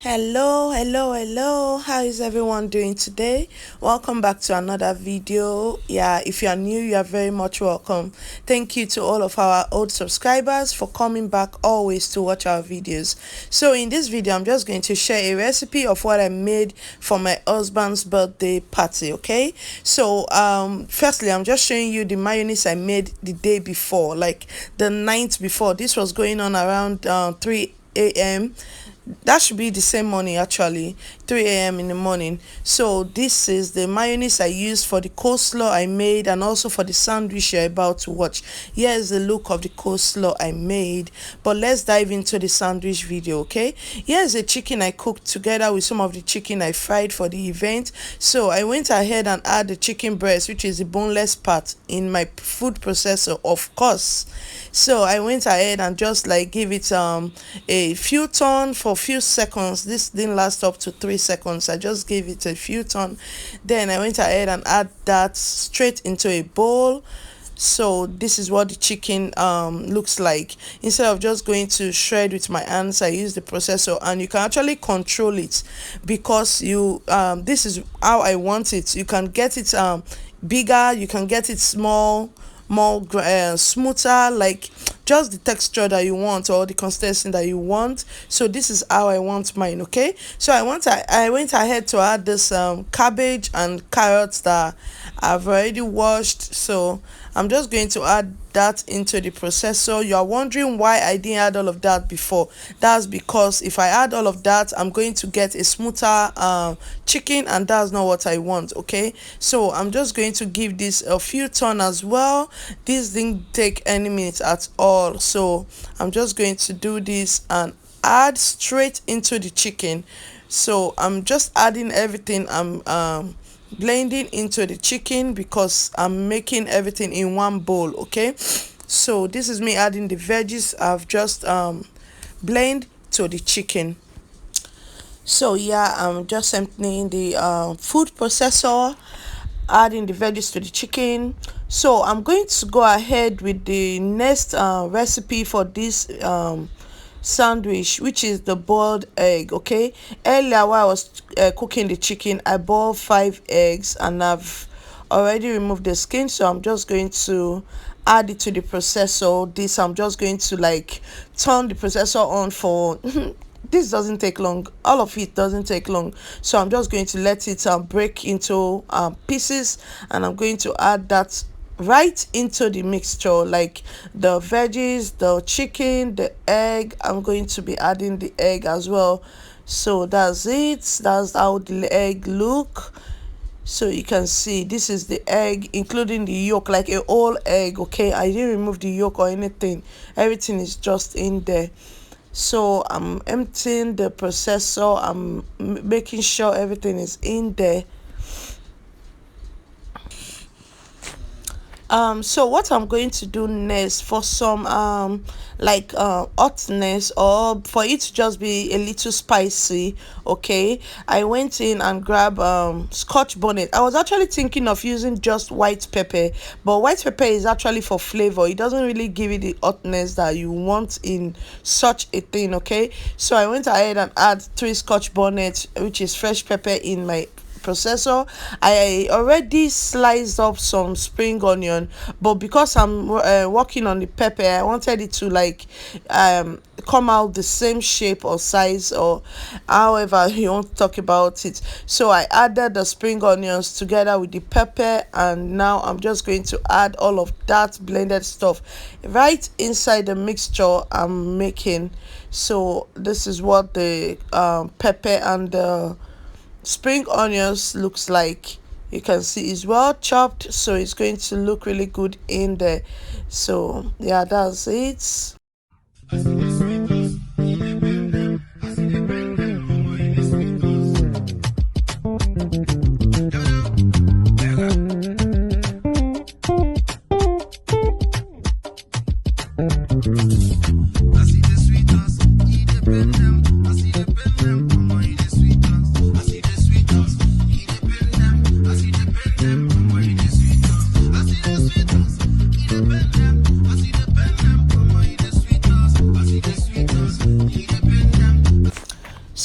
Hello, how is everyone doing today? Welcome back to another video. Yeah, if you are new, you are very much welcome. Thank you to all of our old subscribers for coming back always to watch our videos. So in this video, I'm just going to share a recipe of what I made for my husband's birthday party. Okay, so firstly, I'm just showing you the mayonnaise I made the day before, like the night before. This was going on around 3 a.m. That should be the same morning, actually, 3 a.m. in the morning. So this is the mayonnaise I used for the coleslaw I made and also for the sandwich you're about to watch. Here's the look of the coleslaw I made, but let's dive into the sandwich video. Okay, here's the chicken I cooked together with some of the chicken I fried for the event. So I went ahead and add the chicken breast, which is the boneless part, in my food processor, of course. So I went ahead and just like give it a few turn for a few seconds. This didn't last up to 3 seconds. I just gave it a few turn. Then I went ahead and add that straight into a bowl. So this is what the chicken looks like. Instead of just going to shred with my hands, I use the processor, and you can actually control it because you this is how I want it. You can get it bigger, you can get it small, more smoother, like just the texture that you want or the consistency that you want. So this is how I want mine. Okay, so I went ahead to add this cabbage and carrots that I've already washed. So I'm just going to add that into the processor. You are wondering why I didn't add all of that before. That's because if I add all of that, I'm going to get a smoother chicken, and that's not what I want. Okay, so I'm just going to give this a few turn as well. This didn't take any minutes at all, so I'm just going to do this and add straight into the chicken. So I'm just adding everything. I'm blending into the chicken because I'm making everything in one bowl. Okay, so this is me adding the veggies I've just blend to the chicken. So yeah, I'm just emptying the food processor, adding the veggies to the chicken. So I'm going to go ahead with the next recipe for this sandwich, which is the boiled egg. Okay, earlier while I was cooking the chicken, I boiled 5 eggs and I've already removed the skin. So I'm just going to add it to the processor. This I'm just going to like turn the processor on for this doesn't take long. All of it doesn't take long, so I'm just going to let it break into pieces, and I'm going to add that right into the mixture, like the veggies, the chicken, the egg. I'm going to be adding the egg as well. So that's it. That's how the egg look. So you can see this is the egg, including the yolk, like a whole egg. Okay, I didn't remove the yolk or anything. Everything is just in there. So I'm emptying the processor. I'm making sure everything is in there. So what I'm going to do next, for some like hotness, or for it to just be a little spicy, okay, I went in and grabbed scotch bonnet. I was actually thinking of using just white pepper, but white pepper is actually for flavor. It doesn't really give you the hotness that you want in such a thing. Okay, so I went ahead and add 3 scotch bonnet, which is fresh pepper, in my processor. I already sliced up some spring onion, but because I'm working on the pepper, I wanted it to like come out the same shape or size, or however you want to talk about it. So I added the spring onions together with the pepper, and now I'm just going to add all of that blended stuff right inside the mixture I'm making. So this is what the pepper and the spring onions looks like. You can see it's well chopped, so it's going to look really good in there. So yeah, that's it.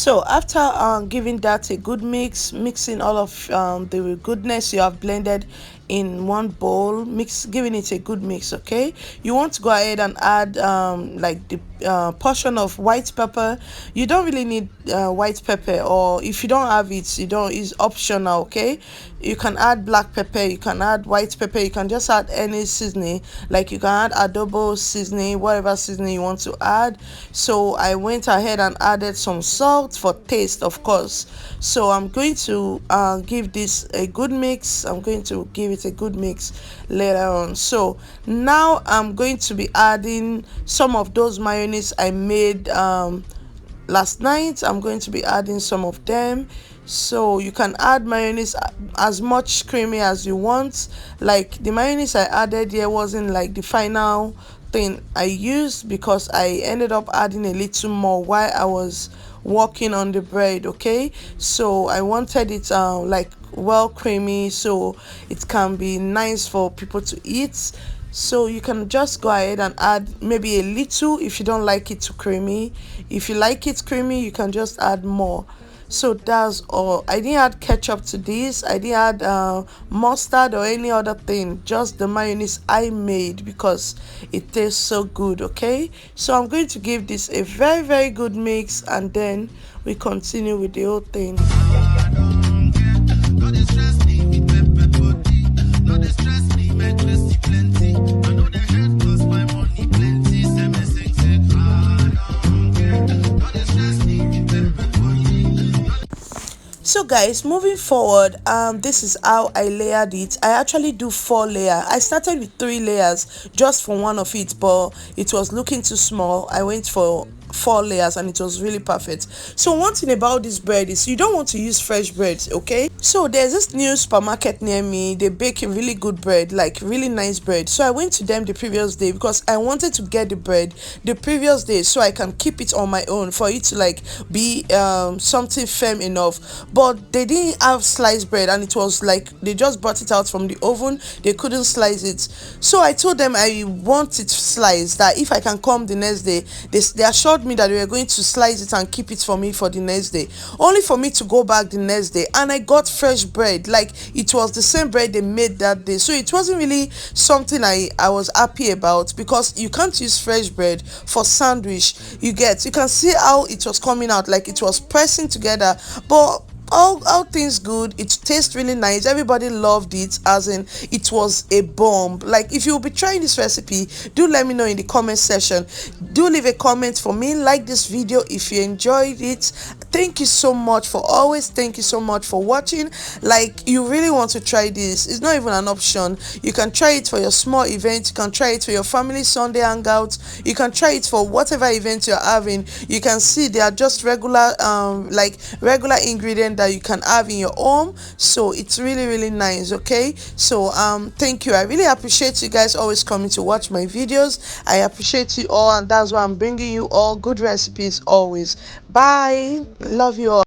So after giving that a good mix, mixing all of the goodness you have blended in one bowl, giving it a good mix. Okay, you want to go ahead and add like the portion of white pepper. You don't really need white pepper, or if you don't have it, you don't, it's optional. Okay, you can add black pepper, you can add white pepper, you can just add any seasoning, like you can add adobo seasoning, whatever seasoning you want to add. So I went ahead and added some salt for taste, of course. So I'm going to give this a good mix. I'm going to give it a good mix later on. So now I'm going to be adding some of those mayonnaise I made last night. I'm going to be adding some of them. So you can add mayonnaise as much creamy as you want. Like the mayonnaise I added here wasn't like the final thing I used, because I ended up adding a little more while I was working on the bread. Okay, so I wanted it like well creamy, so it can be nice for people to eat. So you can just go ahead and add maybe a little if you don't like it too creamy. If you like it creamy, you can just add more. So that's all. I didn't add ketchup to this. I didn't add mustard or any other thing, just the mayonnaise I made, because it tastes so good. Okay, so I'm going to give this a very good mix, and then we continue with the whole thing. So guys, moving forward, this is how I layered it. I actually do 4 layers. I started with 3 layers just for one of it, but it was looking too small. I went for 4 layers and it was really perfect. So one thing about this bread is you don't want to use fresh bread. Okay, so there's this new supermarket near me. They bake a really good bread, like really nice bread. So I went to them the previous day because I wanted to get the bread the previous day so I can keep it on my own, for it to like be something firm enough. But they didn't have sliced bread, and it was like they just brought it out from the oven. They couldn't slice it. So I told them I want it sliced, that if I can come the next day. They assured me that they were going to slice it and keep it for me for the next day, only for me to go back the next day and I got fresh bread. Like it was the same bread they made that day. So it wasn't really something I was happy about, because you can't use fresh bread for sandwich. You can see how it was coming out, like it was pressing together. But all things good, it tastes really nice. Everybody loved it, as in it was a bomb. Like if you'll be trying this recipe, do let me know in the comment section. Do leave a comment for me, like this video if you enjoyed it. Thank you so much for always, thank you so much for watching. Like you really want to try this, it's not even an option. You can try it for your small event, you can try it for your family Sunday hangout, you can try it for whatever event you're having. You can see they are just regular like regular ingredients that you can have in your home. So it's really nice. Okay, so thank you. I really appreciate you guys always coming to watch my videos. I appreciate you all, and that's why I'm bringing you all good recipes always. Bye, love you all.